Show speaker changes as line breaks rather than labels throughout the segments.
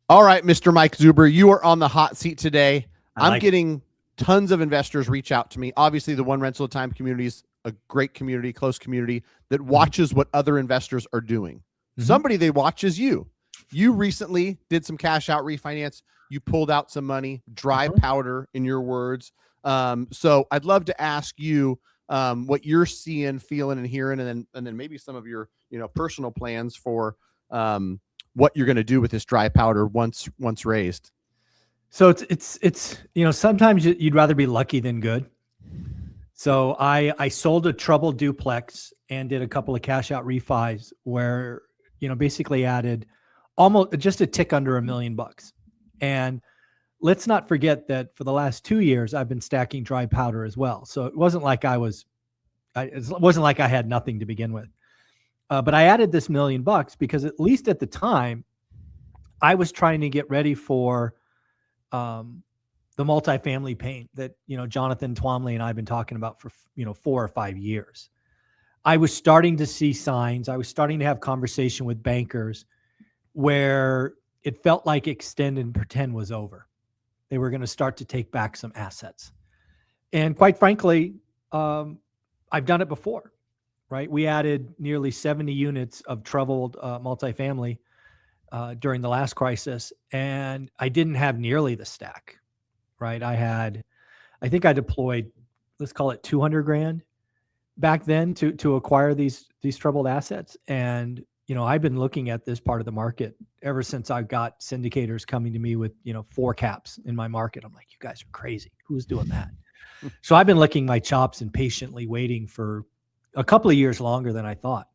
All right, Mr. Mike Zuber, you are on the hot seat today. I'm
it.
getting tons of investors reach out to me. Obviously, the One Rental at a Time community is a great community, close community that watches what other investors are doing. Somebody they watch is you. You recently did some cash out refinance. You pulled out some money, dry powder, in your words. So I'd love to ask you what you're seeing, feeling, and hearing, and then maybe some of your personal plans for what you're going to do with this dry powder once raised.
So it's sometimes you'd rather be lucky than good. So I sold a troubled duplex and did a couple of cash out refis where basically added almost just a tick under $1 million. And let's not forget that for the last 2 years I've been stacking dry powder as well. So it wasn't like it wasn't like I had nothing to begin with. But I added this $1 million because at least at the time I was trying to get ready for the multifamily pain that, Jonathan Twomley and I have been talking about for, 4 or 5 years. I was starting to see signs. I was starting to have conversation with bankers where it felt like extend and pretend was over. They were going to start to take back some assets. And quite frankly, I've done it before, right? We added nearly 70 units of troubled multifamily during the last crisis, and I didn't have nearly the stack, right? I think I deployed, let's call it 200 grand back then to acquire these troubled assets. And, I've been looking at this part of the market ever since I got syndicators coming to me with, 4 caps in my market. I'm like, you guys are crazy. Who's doing that? So I've been licking my chops and patiently waiting for a couple of years longer than I thought.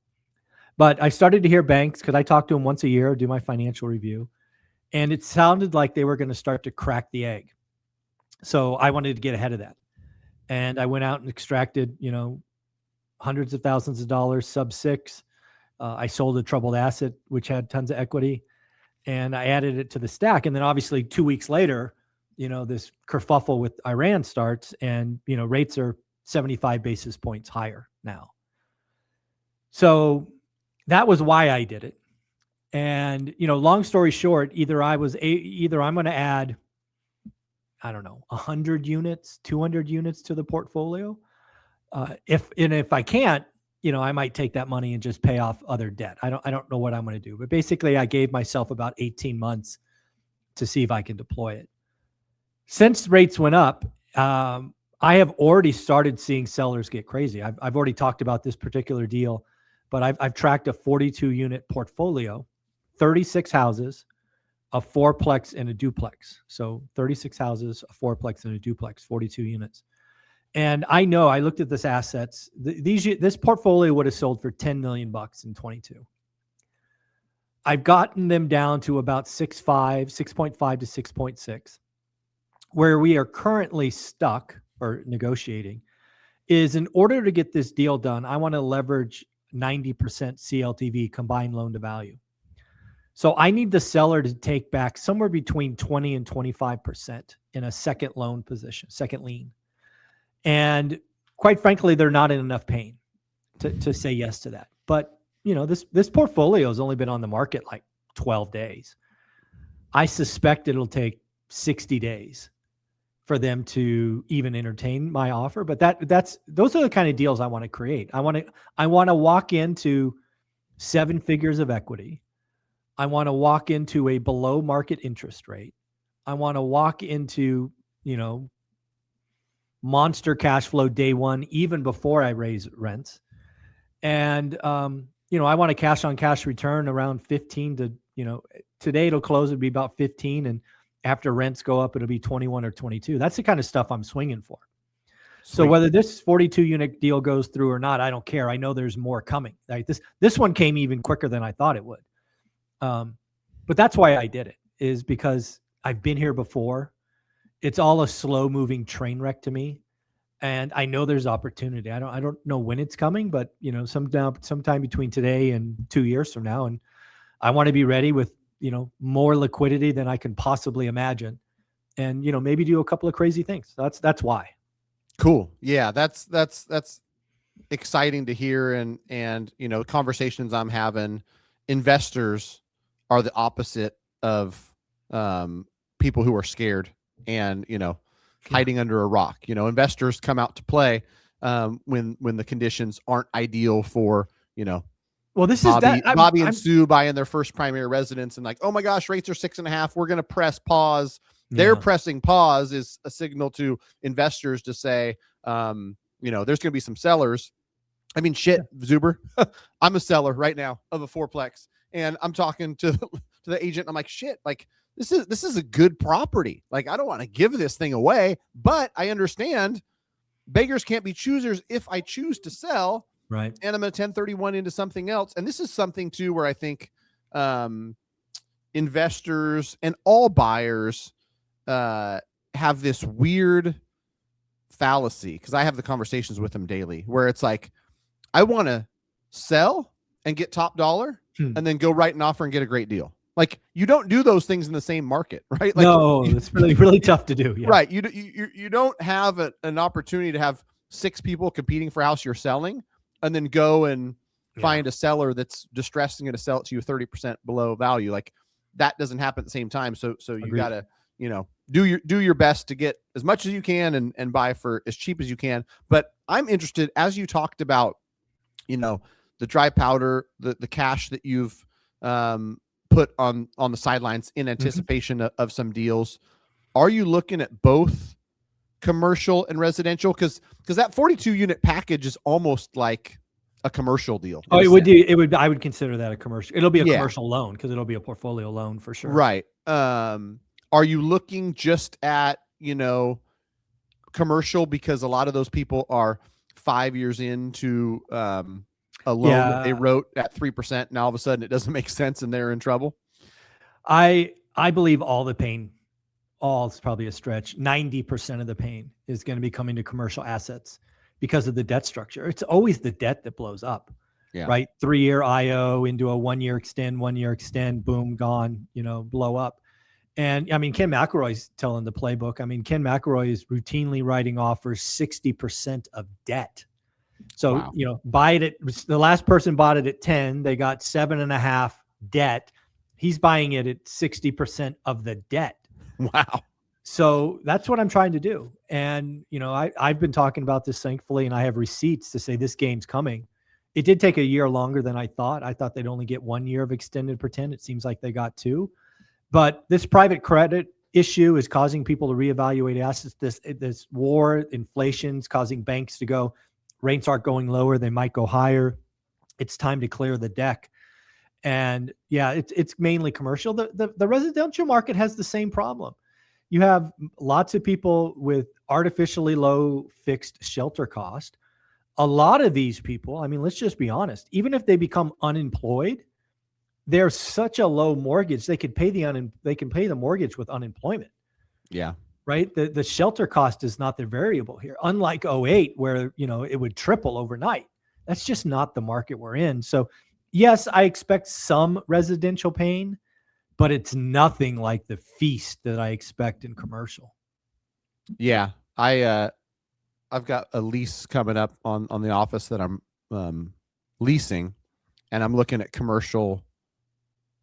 But I started to hear banks, because I talk to them once a year, do my financial review, and it sounded like they were going to start to crack the egg. So I wanted to get ahead of that. And I went out and extracted, hundreds of thousands of dollars, sub 6. I sold a troubled asset, which had tons of equity, and I added it to the stack. And then obviously 2 weeks later, this kerfuffle with Iran starts, and, rates are 75 basis points higher now. So that was why I did it. And, long story short, either I'm going to add, 100 units, 200 units to the portfolio. If I can't, I might take that money and just pay off other debt. I don't know what I'm going to do, but basically I gave myself about 18 months to see if I can deploy it. Since rates went up, I have already started seeing sellers get crazy. I've already talked about this particular deal, but I've tracked a 42 unit portfolio, 36 houses, a fourplex and a duplex. So 36 houses, a fourplex and a duplex, 42 units. And I know I looked at this assets. This portfolio would have sold for $10 million in 22. I've gotten them down to about 6.5 to 6.6. Where we are currently stuck or negotiating is, in order to get this deal done, I want to leverage 90% CLTV, combined loan to value. So I need the seller to take back somewhere between 20 and 25% in a second loan position, second lien. And quite frankly, they're not in enough pain to say yes to that. But, this portfolio has only been on the market like 12 days. I suspect it'll take 60 days for them to even entertain my offer. But those are the kind of deals I want to create. I want to walk into 7 figures of equity. I want to walk into a below market interest rate. I want to walk into, monster cash flow day one, even before I raise rents. And, I want a cash on cash return around 15 to, today it'll close, it'll be about 15. And after rents go up, it'll be 21 or 22. That's the kind of stuff I'm swinging for. So whether this 42 unit deal goes through or not, I don't care. I know there's more coming. Like this one came even quicker than I thought it would. But that's why I did it, is because I've been here before. It's all a slow moving train wreck to me. And I know there's opportunity. I don't know when it's coming, but sometime between today and 2 years from now. And I want to be ready with, more liquidity than I can possibly imagine. And, maybe do a couple of crazy things. That's why.
Cool. Yeah. That's exciting to hear. And, conversations I'm having, investors are the opposite of people who are scared and, hiding under a rock. Investors come out to play when the conditions aren't ideal for,
well, this is that
Bobby and Sue buying their first primary residence and like, oh my gosh, rates are 6.5. We're going to press pause. They're pressing pause is a signal to investors to say, there's going to be some sellers. I mean, shit, Zuber, I'm a seller right now of a fourplex, and I'm talking to the agent. I'm like, shit, like this is a good property. Like, I don't want to give this thing away, but I understand beggars can't be choosers. If I choose to sell,
right,
and I'm a 1031 into something else, and this is something too where I think investors and all buyers have this weird fallacy, because I have the conversations with them daily where it's like, I want to sell and get top dollar and then go write an offer and get a great deal. Like, you don't do those things in the same market, right? Like,
no, it's really, really tough to do. Yeah.
Right. You don't have an opportunity to have 6 people competing for a house you're selling and then go and find a seller that's distressing it to sell it to you 30% below value. Like, that doesn't happen at the same time. So you got to, do your best to get as much as you can and buy for as cheap as you can. But I'm interested, as you talked about, the dry powder, the cash that you've put on the sidelines in anticipation of some deals. Are you looking at both commercial and residential? Because that 42 unit package is almost like a commercial deal.
Oh, I would consider that a commercial. It'll be a commercial loan because it'll be a portfolio loan for sure.
Right. Are you looking just at, commercial because a lot of those people are 5 years into a loan that they wrote at 3%, and all of a sudden it doesn't make sense and they're in trouble?
I believe all the pain, it's probably a stretch, 90% of the pain is going to be coming to commercial assets because of the debt structure. It's always the debt that blows up, right? 3-year IO into a 1-year extend, boom, gone, blow up. And I mean, Ken McElroy's telling the playbook. I mean, Ken McElroy is routinely writing offers 60% of debt. So, buy it the last person bought it at 10, they got 7.5 debt. He's buying it at 60% of the debt.
Wow.
So that's what I'm trying to do. And, I've been talking about this, thankfully, and I have receipts to say this game's coming. It did take a year longer than I thought. I thought they'd only get 1 year of extended pretend. It seems like they got 2. But this private credit issue is causing people to reevaluate assets. This war, inflation's causing banks to go, rates aren't going lower, they might go higher. It's time to clear the deck. And it's mainly commercial. The residential market has the same problem. You have lots of people with artificially low fixed shelter cost. A lot of these people, I mean, let's just be honest, even if they become unemployed, there's such a low mortgage, they can pay the mortgage with unemployment. Yeah. Right. The shelter cost is not the variable here. Unlike 2008, where, it would triple overnight. That's just not the market we're in. So yes, I expect some residential pain, but it's nothing like the feast that I expect in commercial. Yeah. I've got a lease coming up on the office that I'm leasing, and I'm looking at commercial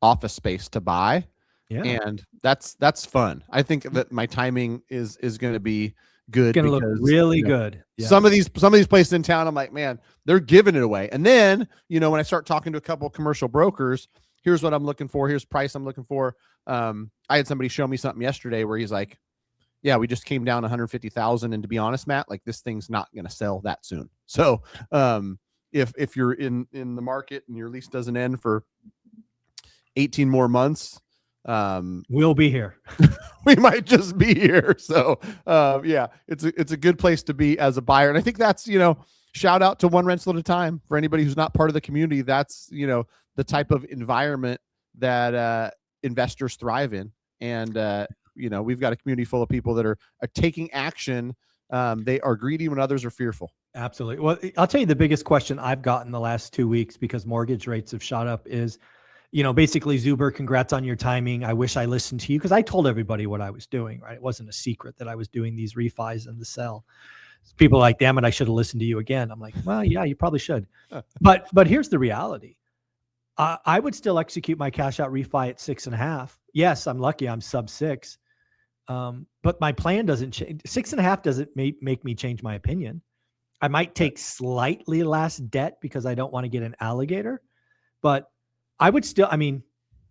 office space to buy. Yeah. And that's fun. I think that my timing is going to be good. It's going to look really good. Yeah. Some of these places in town, I'm like, man, they're giving it away. And then, when I start talking to a couple of commercial brokers, here's what I'm looking for. Here's price I'm looking for. I had somebody show me something yesterday where he's like, yeah, we just came down 150,000. And to be honest, Matt, like, this thing's not going to sell that soon. So if you're in the market and your lease doesn't end for 18 more months, we'll be here. We might just be here. So it's a good place to be as a buyer. And I think that's, shout out to One Rental at a Time for anybody who's not part of the community. That's, the type of environment that investors thrive in. And we've got a community full of people that are taking action. They are greedy when others are fearful. Absolutely. Well, I'll tell you the biggest question I've gotten the last 2 weeks, because mortgage rates have shot up, is, basically, Zuber, congrats on your timing. I wish I listened to you, because I told everybody what I was doing, right? It wasn't a secret that I was doing these refis and the sell. People are like, damn it, I should have listened to you again. I'm like, well, yeah, you probably should. But here's the reality. I would still execute my cash out refi at 6.5. Yes, I'm lucky. I'm sub 6. But my plan doesn't change. 6.5 doesn't make me change my opinion. I might take slightly less debt because I don't want to get an alligator, but I would still, I mean,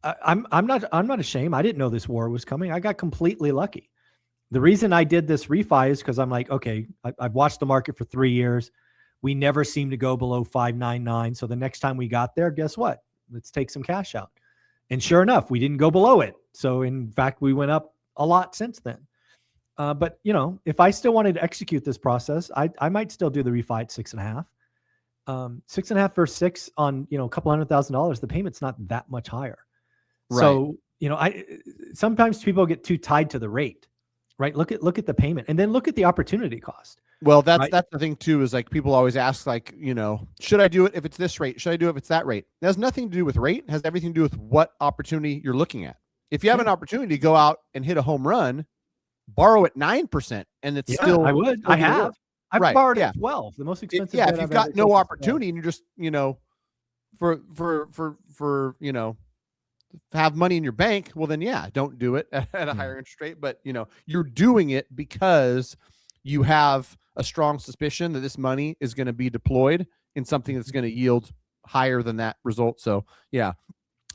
I'm not ashamed. I didn't know this war was coming. I got completely lucky. The reason I did this refi is because I'm like, okay, I've watched the market for 3 years. We never seem to go below 599. So the next time we got there, guess what? Let's take some cash out. And sure enough, we didn't go below it. So in fact, we went up a lot since then. But you know, if I still wanted to execute this process, I might still do the refi at 6.5. 6.5 versus 6 on, you know, a couple $100,000, the payment's not that much higher. Right. So, you know, sometimes people get too tied to the rate, right? Look at the payment and then look at the opportunity cost.
Well, that's the thing too, is like people always ask, like, you know, should I do it if it's this rate? Should I do it if it's that rate? It has nothing to do with rate. It has everything to do with what opportunity you're looking at. If you have an opportunity to go out and hit a home run, borrow at 9%, and it's still.
I would. I have. I've borrowed at 12. The most expensive.
If you've got no opportunity and you're just, you know, for you know, have money in your bank, well then don't do it at a higher interest rate. But you know, you're doing it because you have a strong suspicion that this money is going to be deployed in something that's going to yield higher than that result. So yeah,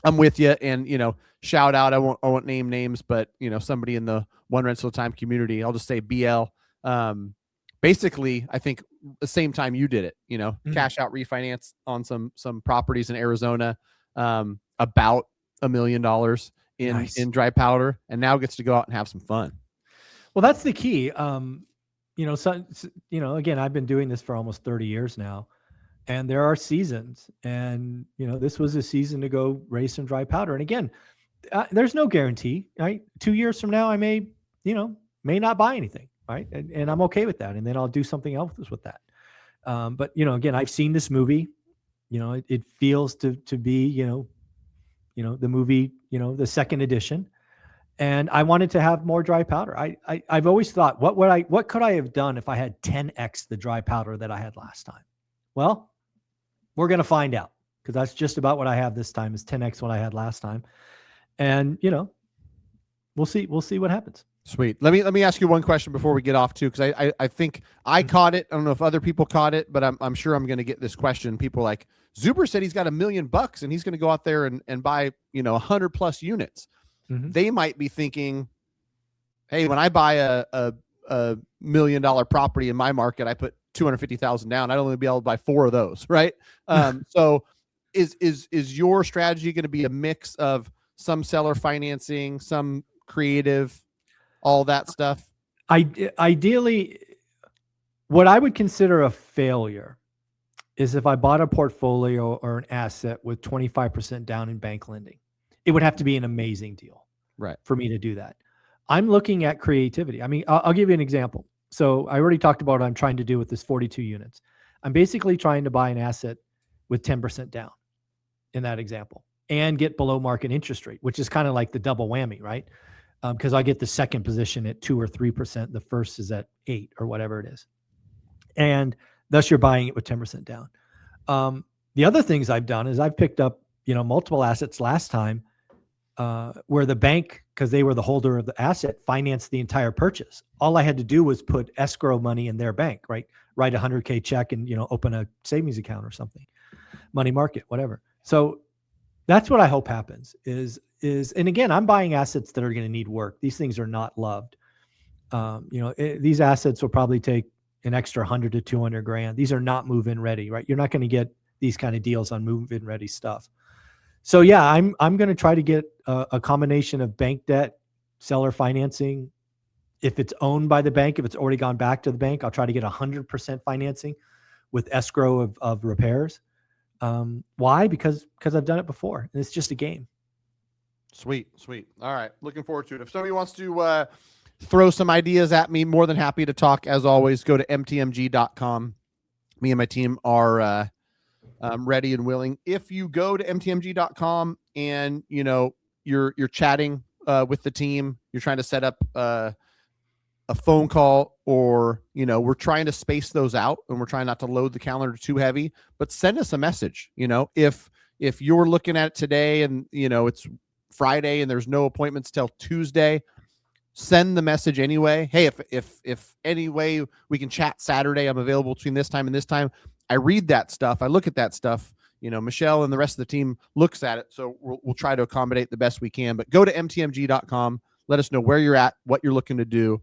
I'm with you. And, you know, shout out, I won't name names, but you know, somebody in the one rental time community, I'll just say BL. Basically, I think the same time you did it, you know, cash out refinance on some properties in Arizona, about $1 million in dry powder, and now gets to go out and have some fun.
Well, that's the key. You know, so, you know, again, I've been doing this for almost 30 years now, and there are seasons, and, you know, this was a season to go raise some dry powder. And again, there's no guarantee, right? 2 years from now, I may not buy anything, right? And I'm okay with that. And then I'll do something else with that. But, you know, again, I've seen this movie, you know, it feels to be, you know, the movie, you know, the second edition. And I wanted to have more dry powder. I've always thought, what could I have done if I had 10x the dry powder that I had last time? Well, we're going to find out, because that's just about what I have this time, is 10x what I had last time. And, you know, we'll see what happens.
Sweet. Let me ask you one question before we get off too, because I think I caught it. I don't know if other people caught it, but I'm sure I'm going to get this question. People are like, Zuber said he's got $1 million and he's going to go out there and buy, you know, 100+ units. They might be thinking, hey, when I buy a $1 million property in my market, I put $250,000 down. I'd only be able to buy 4 of those, right? So is your strategy going to be a mix of some seller financing, some creative, all that stuff?
Ideally, what I would consider a failure is if I bought a portfolio or an asset with 25% down in bank lending. It would have to be an amazing deal,
right,
for me to do that. I'm looking at creativity. I mean, I'll give you an example. So I already talked about what I'm trying to do with this 42 units. I'm basically trying to buy an asset with 10% down in that example and get below market interest rate, which is kind of like the double whammy, right? Because I get the second position at 2 or 3%. The first is at 8 or whatever it is. And thus you're buying it with 10% down. The other things I've done is I've picked up, you know, multiple assets last time where the bank, because they were the holder of the asset, financed the entire purchase. All I had to do was put escrow money in their bank, right? Write a $100K check and, you know, open a savings account or something, money market, whatever. So that's what I hope happens is, and again, I'm buying assets that are going to need work. These things are not loved. You know, these assets will probably take an extra 100 to 200 grand. These are not move-in ready, right? You're not going to get these kind of deals on move-in ready stuff. So yeah, I'm going to try to get a combination of bank debt, seller financing. If it's owned by the bank, if it's already gone back to the bank, I'll try to get 100% financing with escrow of repairs. Why? Because I've done it before, and it's just a game.
Sweet. All right, looking forward to it. If somebody wants to throw some ideas at me, more than happy to talk. As always, go to mtmg.com. Me and my team are ready and willing. If you go to mtmg.com and you know you're chatting with the team, you're trying to set up a phone call, or you know, we're trying to space those out and we're trying not to load the calendar too heavy, but send us a message. You know, if If you're looking at it today and it's Friday and there's no appointments till Tuesday, send the message anyway. Hey, if any way we can chat Saturday, I'm available between this time and this time. I read that stuff. I look at that stuff. Michelle and the rest of the team looks at it. So we'll try to accommodate the best we can. But go to mtmg.com. Let us know where you're at, what you're looking to do.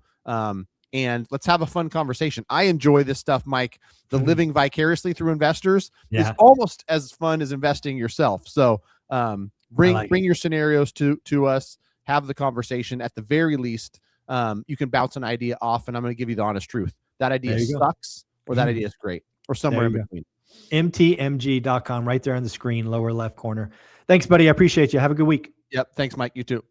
And let's have a fun conversation. I enjoy this stuff, Mike. The living vicariously through investors is almost as fun as investing yourself. So bring your scenarios to us. Have the conversation. At the very least, you can bounce an idea off, and I'm going to give you the honest truth. That idea sucks, or that idea is great, or somewhere in between.
mtmg.com, right there on the screen, lower left corner. Thanks, buddy. I appreciate you. Have a good week.
Yep. Thanks, Mike. You too.